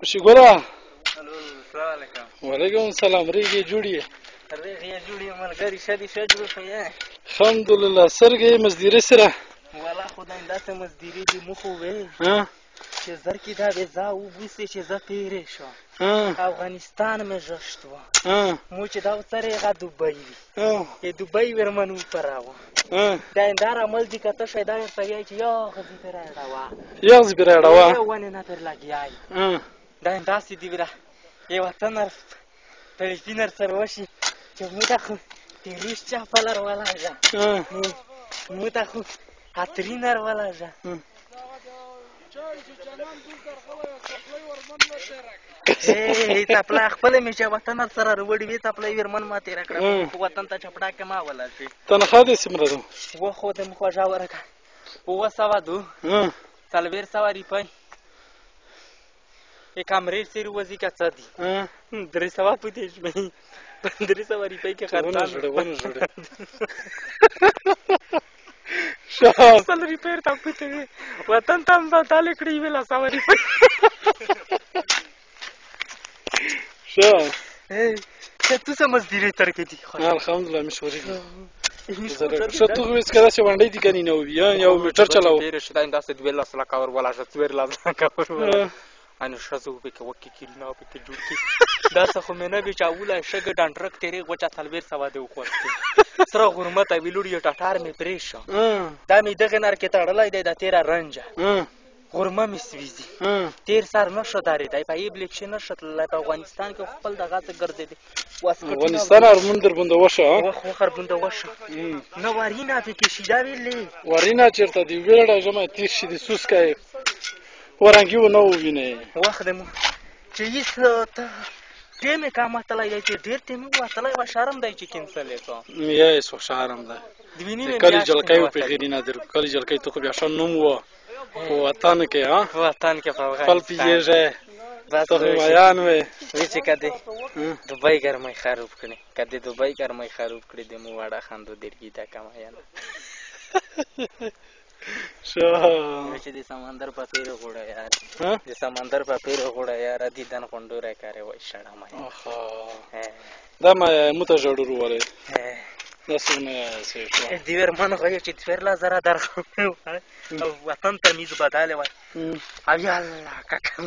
شکرا. السلام علیکم. وعلیکم السلام. ریګې جوړې ریغې جوړې ملګري شدي ښه جوړ شو یې الحمدلله. سرګې مزدیري سره والا خدای داسې مزدیري دې مو خو وې ها چې زر کې دا بې ځا وبوسې چې زه تېرې شوم افغانستان مې ژشت وه مو چې دا سره هغه دوبۍ وي چې دوبۍ ورمن وپراوه دا اندار عمل دي که تشه دا ورته وایي چې یاغزې پرې راړوه یغزې پرې راړوه ونې نه پر لګیا یي دا همداسې دي ویله یې وطن ټلیفون سره وشي چې موږ ته خو تېروش چاپلر ولاژه موږ ته خو اترینر ولاژه تپله خپله مې چې وطن سره روړې وې تپله یې ورمن ما تېره کړه وطن ته چپړاکې ما ولاړ تنخوا دې څومره ده؟ وخو دې مې خوږه ورکړه 200 دو 400 روپۍ یې کامرې سرې وځي که څه دي 300 پوتې شوې 300 روپۍ کې خرڅان 100 روپۍ ته پوتې وې وطن ته هم بدالې کړې وې 100 روپۍ ښه تو څه مزدوري ترکې دي الحمدلله مشورې دي ښه تو خو هېڅکله داسې ونډۍ دي که نه وي یو میټر چلاو ډېرې شه دا همداسې 12 لکه ور ولاړه 14 لکه ور ولاړه انو ښځو پکې وکې کیلونه پکې جوړ کړي داسې خو مې نه وي چې اوله شګه ډانډرک تېرې غوچه 400 دې وخوستې سره غرمه ته ویلوړ یو ټټار مې پرې شو دا مې دغې نر کې تړلی دی د تېره رنجه غرمه مې سویځي تېر سر نه شو درېدی په یې بلیک شي نه شو تللی په افغانستان کې خپل دغسې ګرځېدی افغانستان هرمون در بنده وشه وخر بنده وشه نه ورینا پکې شي دا ویلې ورینا چېرته دی ویړه ژمی تېر شي د سوسکی ورنګي ونه ووینئ وخت دی مو چې هېڅ ته ټیم یې کم وتلی دی چې ډېر ټیم یې وتلی وه شرم دی چې کینسل یې کړه یس خو شرم دی د کلي جلکۍ و پېغېرینه د کلي جلکۍ ته خو بیا ښه نوم وه په وطن کې وطن کې په خپل پېژې ته خو مین وې وی چې که دې دوبۍ ګرمۍ خروب کړي که دې دوبۍ ګرمۍ خروب کړي د مو واړه خندو درګي ده که مینه چې د سمندر په پیر غوړه یار د سمندر په پیر غوړه یار دیدن غونډوری کاری وای شړه مې دا ما موته جوړو ولې دا څونه څه شو دی ورمن خو چې 2000 درخو وطن ته میز بداله وای او یا الله کاکل